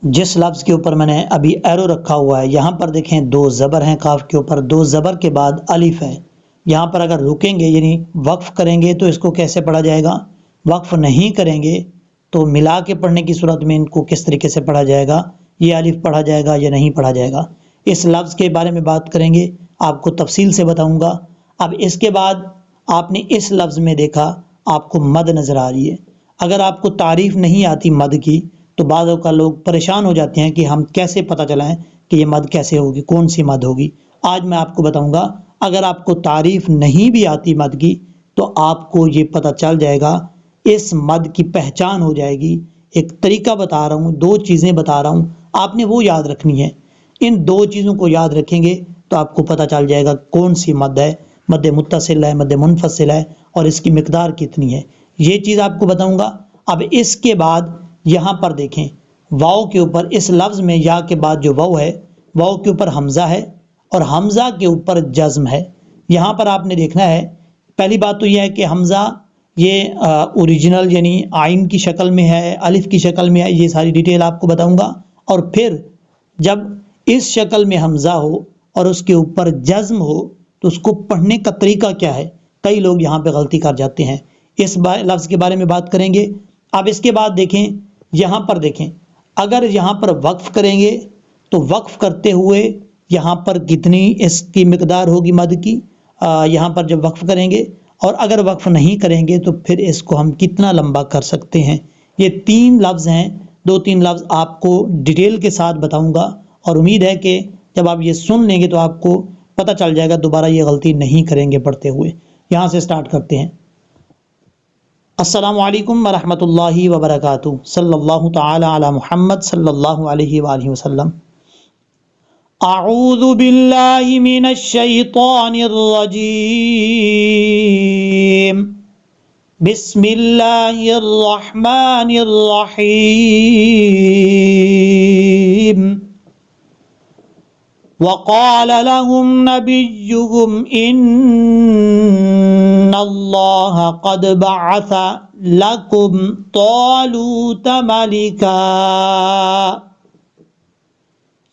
جس لفظ کے اوپر میں نے ابھی ایرو رکھا ہوا ہے یہاں پر دیکھیں دو زبر ہیں قاف کے اوپر، دو زبر کے بعد الف ہے۔ یہاں پر اگر رکیں گے یعنی وقف کریں گے تو اس کو کیسے پڑھا جائے گا، وقف نہیں کریں گے تو ملا کے پڑھنے کی صورت میں ان کو کس طریقے سے پڑھا جائے گا، یہ الف پڑھا جائے گا یا نہیں پڑھا جائے گا، اس لفظ کے بارے میں بات کریں گے، آپ کو تفصیل سے بتاؤں گا۔ اب اس کے بعد آپ نے اس لفظ میں دیکھا آپ کو مد نظر آ رہی ہے، اگر آپ کو تعریف نہیں آتی مد کی تو بعض اوقات لوگ پریشان ہو جاتے ہیں کہ ہم کیسے پتہ چلائیں کہ یہ مد کیسے ہوگی، کون سی مد ہوگی۔ آج میں آپ کو بتاؤں گا، اگر آپ کو تعریف نہیں بھی آتی مد کی تو آپ کو یہ پتہ چل جائے گا، اس مد کی پہچان ہو جائے گی۔ ایک طریقہ بتا رہا ہوں، دو چیزیں بتا رہا ہوں، آپ نے وہ یاد رکھنی ہے۔ ان دو چیزوں کو یاد رکھیں گے تو آپ کو پتہ چل جائے گا کون سی مد ہے، مد متصل ہے، مد منفصل ہے، اور اس کی مقدار کتنی ہے، یہ چیز آپ کو بتاؤں گا۔ اب اس کے بعد یہاں پر دیکھیں واو کے اوپر، اس لفظ میں یا کے بعد جو واو ہے، واو کے اوپر حمزہ ہے اور حمزہ کے اوپر جزم ہے۔ یہاں پر آپ نے دیکھنا ہے، پہلی بات تو یہ ہے کہ حمزہ یہ اوریجنل یعنی آئین کی شکل میں ہے، الف کی شکل میں ہے، یہ ساری ڈیٹیل آپ کو بتاؤں گا۔ اور پھر جب اس شکل میں حمزہ ہو اور اس کے اوپر جزم ہو تو اس کو پڑھنے کا طریقہ کیا ہے، کئی لوگ یہاں پہ غلطی کر جاتے ہیں، اس لفظ کے بارے میں بات کریں گے۔ اب اس کے بعد دیکھیں یہاں پر، دیکھیں اگر یہاں پر وقف کریں گے تو وقف کرتے ہوئے یہاں پر کتنی اس کی مقدار ہوگی مد کی، یہاں پر جب وقف کریں گے، اور اگر وقف نہیں کریں گے تو پھر اس کو ہم کتنا لمبا کر سکتے ہیں۔ یہ تین لفظ ہیں، دو تین لفظ آپ کو ڈیٹیل کے ساتھ بتاؤں گا، اور امید ہے کہ جب آپ یہ سن لیں گے تو آپ کو پتہ چل جائے گا، دوبارہ یہ غلطی نہیں کریں گے پڑھتے ہوئے۔ یہاں سے سٹارٹ کرتے ہیں۔ السلام علیکم ورحمۃ اللہ وبرکاتہ، صلی اللہ تعالی علی محمد صلی اللہ علیہ وآلہ وسلم۔ اعوذ باللہ من الشیطان الرجیم، بسم اللہ الرحمن الرحیم۔ وقال لهم نبيهم إن الله قد بعث لكم طالوت ملكا۔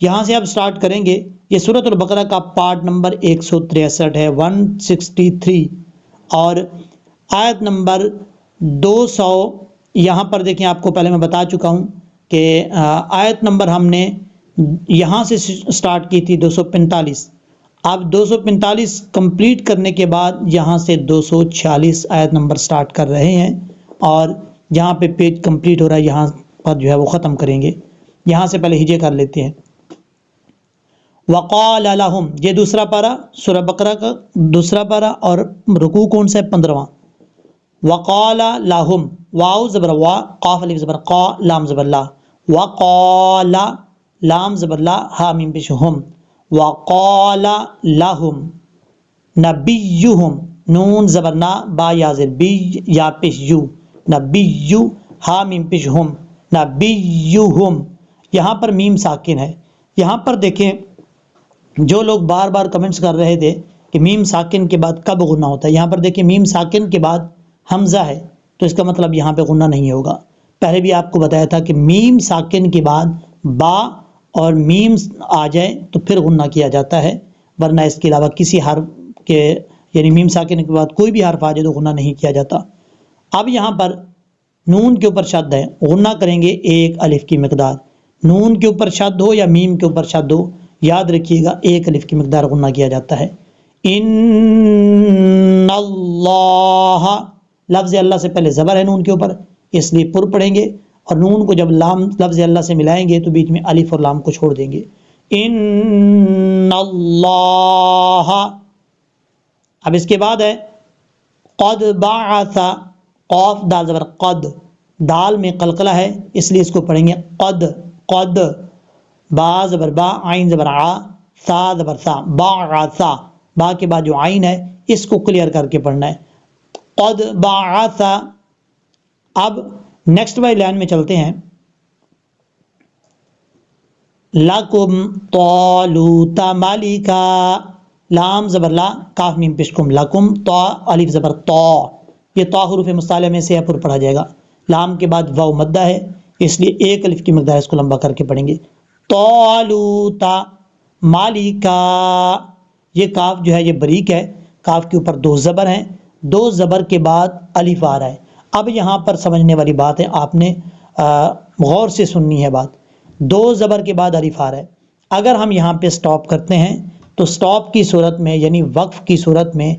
یہاں سے اب سٹارٹ کریں گے، یہ سورۃ البقرہ کا پارٹ نمبر 163 ہے، 163، اور آیت نمبر 200۔ یہاں پر دیکھیں، آپ کو پہلے میں بتا چکا ہوں کہ آیت نمبر ہم نے یہاں سے سٹارٹ کی تھی 245۔ اب 245 کمپلیٹ کرنے کے بعد یہاں سے 246 آیت نمبر سٹارٹ کر رہے ہیں، اور جہاں پہ پیج کمپلیٹ ہو رہا ہے یہاں پر جو ہے وہ ختم کریں گے۔ یہاں سے پہلے ہجے کر لیتے ہیں۔ وقال لهم، یہ دوسرا پارہ سورہ بقرہ کا دوسرا پارہ، اور رکوع کون سا ہے؟ 15واں۔ وقال لهم، واو زبر وا، قاف الف زبر قا، لام زبر لا، وقال، لام زبر لا، ہا میم پیش ہم، وقال لهم نبیہم، نون زبر نا، با یا زر بی، یا پیش یو، نبیو، ہا میم پیش ہم، نبیہم۔ یہاں پر میم ساکن ہے۔ یہاں پر دیکھیں، جو لوگ بار بار کمنٹس کر رہے تھے کہ میم ساکن کے بعد کب غنہ ہوتا ہے، یہاں پر دیکھیں میم ساکن کے بعد حمزہ ہے تو اس کا مطلب یہاں پہ غنہ نہیں ہوگا۔ پہلے بھی آپ کو بتایا تھا کہ میم ساکن کے بعد با اور میم آ جائے تو پھر غنہ کیا جاتا ہے، ورنہ اس کے علاوہ کسی حرف کے یعنی میم ساکن کے بعد کوئی بھی حرف آ جائے تو غنہ نہیں کیا جاتا۔ اب یہاں پر نون کے اوپر شد ہے، غنہ کریں گے ایک الف کی مقدار، نون کے اوپر شد ہو یا میم کے اوپر شد ہو، یاد رکھیے گا ایک الف کی مقدار غنہ کیا جاتا ہے۔ ان اللہ، لفظ اللہ سے پہلے زبر ہے نون کے اوپر، اس لیے پر پڑھیں گے، اور نون کو جب لام لفظ اللہ سے ملائیں گے تو بیچ میں الف اور لام کو چھوڑ دیں گے۔ ان اللہ۔ اب اس کے بعد ہے قد بعث، قاف دال زبر قد، دال میں قلقلہ ہے اس لیے اس کو پڑھیں گے قد، قد، با زبر با، عین زبر آ، سا زبر سا، بعث، با کے بعد جو عین ہے اس کو کلیئر کر کے پڑھنا ہے، قد بعث۔ اب نیکسٹ والی لائن میں چلتے ہیں، لکم طالوت ملکا، لام زبر لا، کاف میم پیشکم، لکم، طا الف زبر طا، یہ طا حروف مصالحہ میں سے ہے، پر پڑھا جائے گا۔ لام کے بعد واو مدہ ہے اس لیے ایک الف کی مقدار اس کو لمبا کر کے پڑھیں گے. طالوتا مالکا، یہ کاف جو ہے یہ بریک ہے، کاف کے اوپر دو زبر ہیں، دو زبر کے بعد الف آ رہا ہے. اب یہاں پر سمجھنے والی بات ہے، آپ نے غور سے سننی ہے بات. دو زبر کے بعد الف آ رہا ہے، اگر ہم یہاں پہ سٹاپ کرتے ہیں تو سٹاپ کی صورت میں یعنی وقف کی صورت میں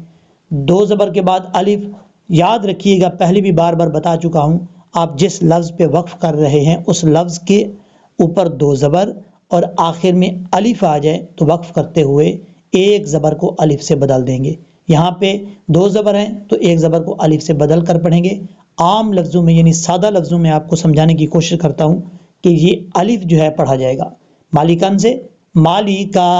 دو زبر کے بعد الف. یاد رکھیے گا، پہلے بھی بار بار بتا چکا ہوں، آپ جس لفظ پہ وقف کر رہے ہیں اس لفظ کے اوپر دو زبر اور آخر میں الف آ جائے تو وقف کرتے ہوئے ایک زبر کو الف سے بدل دیں گے. یہاں پہ دو زبر ہیں تو ایک زبر کو الف سے بدل کر پڑھیں گے. عام لفظوں میں یعنی سادہ لفظوں میں آپ کو سمجھانے کی کوشش کرتا ہوں کہ یہ الف جو ہے پڑھا جائے گا مالکان سے مالکا،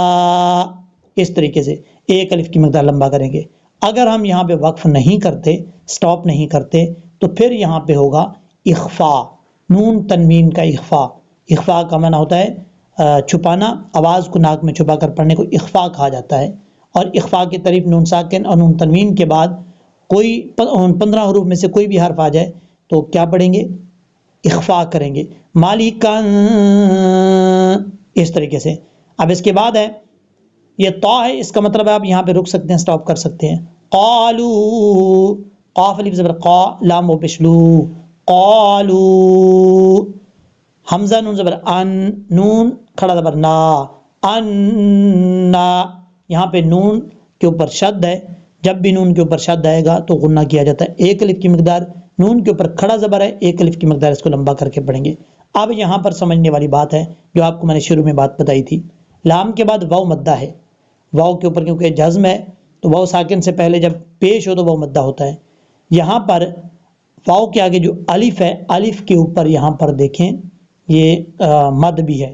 اس طریقے سے ایک الف کی مقدار لمبا کریں گے. اگر ہم یہاں پہ وقف نہیں کرتے، سٹاپ نہیں کرتے، تو پھر یہاں پہ ہوگا اخفا، نون تنوین کا اخفا. اخفا کا معنی ہوتا ہے چھپانا، آواز کو ناک میں چھپا کر پڑھنے کو اخفا کہا جاتا ہے. اور اخفا کی طریف نون ساکن اور نون تنوین کے بعد کوئی 15 حروف میں سے کوئی بھی حرف آ جائے تو کیا پڑھیں گے؟ اخفا کریں گے. مالکان، اس طریقے سے. اب اس کے بعد ہے یہ طا ہے، اس کا مطلب ہے آپ یہاں پہ رک سکتے ہیں، سٹاپ کر سکتے ہیں. قالو، قاف الف زبر قا، لام و پشلو، قالو. حمزہ نون زبر ان، نون کھڑا زبر نا، انا. یہاں پہ نون کے اوپر شد ہے، جب بھی نون کے اوپر شد آئے گا تو غنہ کیا جاتا ہے. ایک الف کی مقدار، نون کے اوپر کھڑا زبر ہے، ایک الف کی مقدار اس کو لمبا کر کے پڑھیں گے. اب یہاں پر سمجھنے والی بات ہے جو آپ کو میں نے شروع میں بات بتائی تھی، لام کے بعد واو مدہ ہے. واو کے اوپر کیونکہ جزم ہے تو واو ساکن سے پہلے جب پیش ہو تو واو مدہ ہوتا ہے. یہاں پر واو کے آگے جو الف ہے، الف کے اوپر یہاں پر دیکھیں یہ مد بھی ہے.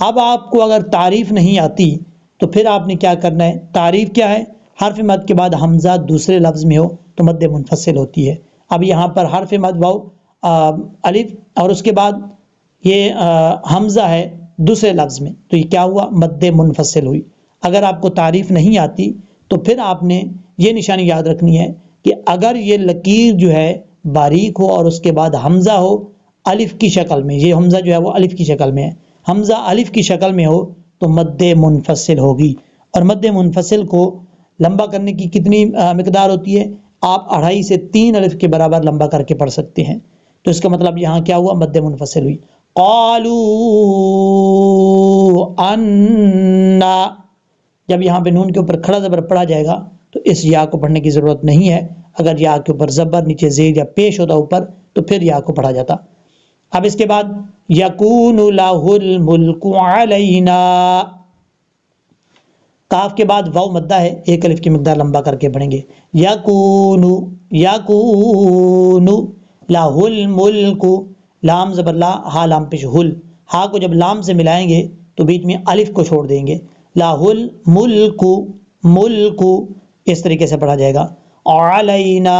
اب آپ کو اگر تعریف نہیں آتی تو پھر آپ نے کیا کرنا ہے؟ تعریف کیا ہے؟ حرف مد کے بعد حمزہ دوسرے لفظ میں ہو تو مد منفصل ہوتی ہے. اب یہاں پر حرف مد واو الف اور اس کے بعد یہ حمزہ ہے دوسرے لفظ میں تو یہ کیا ہوا؟ مد منفصل ہوئی. اگر آپ کو تعریف نہیں آتی تو پھر آپ نے یہ نشانی یاد رکھنی ہے کہ اگر یہ لکیر جو ہے باریک ہو اور اس کے بعد حمزہ ہو الف کی شکل میں، یہ حمزہ جو ہے وہ الف کی شکل میں ہے، حمزہ الف کی شکل میں ہو تو مد منفصل ہوگی. اور مد منفصل کو لمبا کرنے کی کتنی مقدار ہوتی ہے؟ آپ 2.5 سے 3 الف کے برابر لمبا کر کے پڑھ سکتے ہیں. تو اس کا مطلب یہاں کیا ہوا؟ مد منفصل ہوئی. قالو انا، جب یہاں پہ نون کے اوپر کھڑا زبر پڑھا جائے گا تو اس یا کو پڑھنے کی ضرورت نہیں ہے. اگر یا کے اوپر زبر نیچے زیر یا پیش ہوتا اوپر تو پھر یا کو پڑھا جاتا. اب اس کے بعد یکون لہ الملک علینا، کاف کے بعد واو مدہ ہے، ایک الف کی مقدار لمبا کر کے پڑھیں گے. یکون، یکون لہ الملک، لام زبر لا، ہا لام پیش ہل، ہا کو جب لام سے ملائیں گے تو بیچ میں الف کو چھوڑ دیں گے. لہ الملک، ملک، اس طریقے سے پڑھا جائے گا. علینا،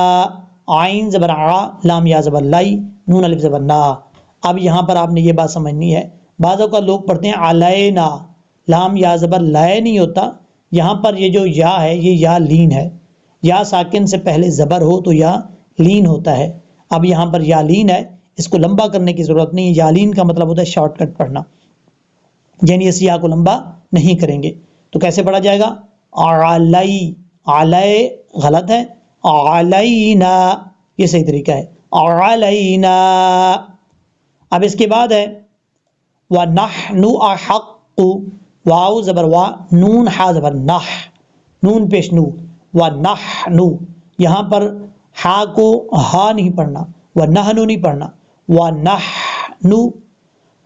عین زبر ع، لام یا زبر لائی، نون الف زبر نا. اب یہاں پر آپ نے یہ بات سمجھنی ہے، بعض اوقات لوگ پڑھتے ہیں علینا، لام یا زبر لائے نہیں ہوتا. یہاں پر یہ جو یا ہے یہ یا لین ہے، یا ساکن سے پہلے زبر ہو تو یا لین ہوتا ہے. اب یہاں پر یا لین ہے، اس کو لمبا کرنے کی ضرورت نہیں ہے. یا لین کا مطلب ہوتا ہے شارٹ کٹ پڑھنا، یعنی اس یا کو لمبا نہیں کریں گے. تو کیسے پڑھا جائے گا؟ علی، علی غلط ہے، علینا یہ صحیح طریقہ ہے، علینا. اب اس کے بعد ہے وَنَحْنُ أَحَقُّ، واو زبر وا، نون ہا زبر نح، نون پیش نو، وَنَحْنُ. یہاں پر ہا کو ہا نہیں پڑھنا، وَنَحْنُ نہیں پڑھنا، وَنَحْنُ.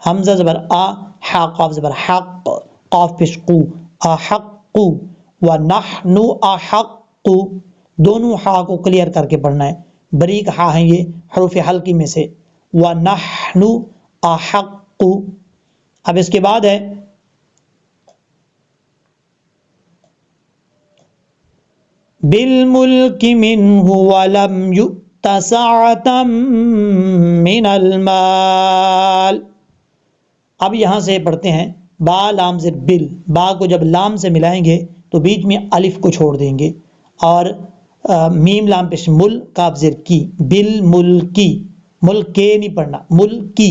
حمزہ زبر آ، ہا قاف زبر حق، قاف پیش قو، احق، وَنَحْنُ أَحَقُّ. دونوں ہا کو کلیئر کر کے پڑھنا ہے، بریک ہا ہیں یہ حروف حلقی میں سے. وَنَحْنُ أَحَقُّ. اب اس کے بعد ہے بِالْمُلْكِ مِنْهُ وَلَمْ يُؤْتَ سَعَةً مِنَ الْمَالِ. اب یہاں سے پڑھتے ہیں با لام زر بل، با کو جب لام سے ملائیں گے تو بیچ میں الف کو چھوڑ دیں گے اور میم لام پیش مل، کاف زر کی، بل ملکی، ملک کے نہیں پڑھنا، ملکی.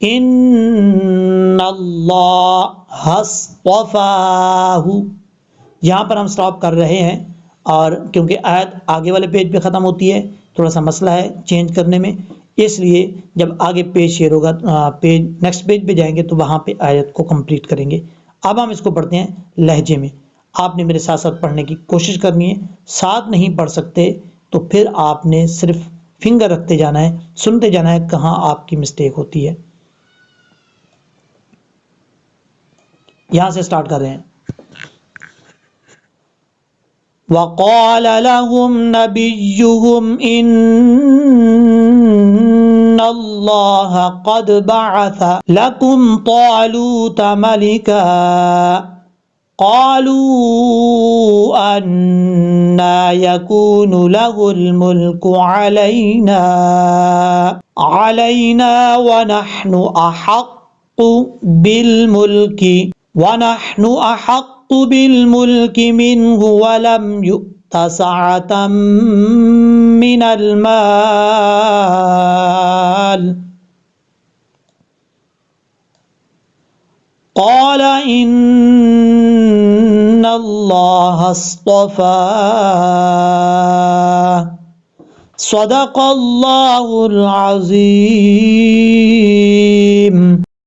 ان اللہ اصطفاہ. یہاں پر ہم سٹاپ کر رہے ہیں، اور کیونکہ آیت آگے والے پیج پہ ختم ہوتی ہے، تھوڑا سا مسئلہ ہے چینج کرنے میں، اس لیے جب آگے پیج شیئر ہوگا نیکسٹ پیج پہ جائیں گے تو وہاں پہ آیت کو کمپلیٹ کریں گے. اب ہم اس کو پڑھتے ہیں لہجے میں. آپ نے میرے ساتھ ساتھ پڑھنے کی کوشش کرنی ہے. ساتھ نہیں پڑھ سکتے تو پھر آپ نے صرف فنگر رکھتے جانا ہے، سنتے جانا ہے کہاں آپ کی مسٹیک ہوتی ہے. یہاں سے سٹارٹ کر رہے ہیں. وَقَالَ لَهُمْ نَبِيُّهُمْ إِنَّ اللَّهَ قَدْ بَعَثَ لَكُمْ طَالُوتَ مَلِكًا قَالُوا أَنَّى يَكُونُ لَهُ الْمُلْكُ عَلَيْنَا وَنَحْنُ أَحَقُّ بِالْمُلْكِ مِنْهُ وَلَمْ يُؤْتَ سَعَةً مِنَ الْمَالِ قَالَ إِنَّ اللَّهَ اصْطَفَاهُ. صدق اللہ العظیم.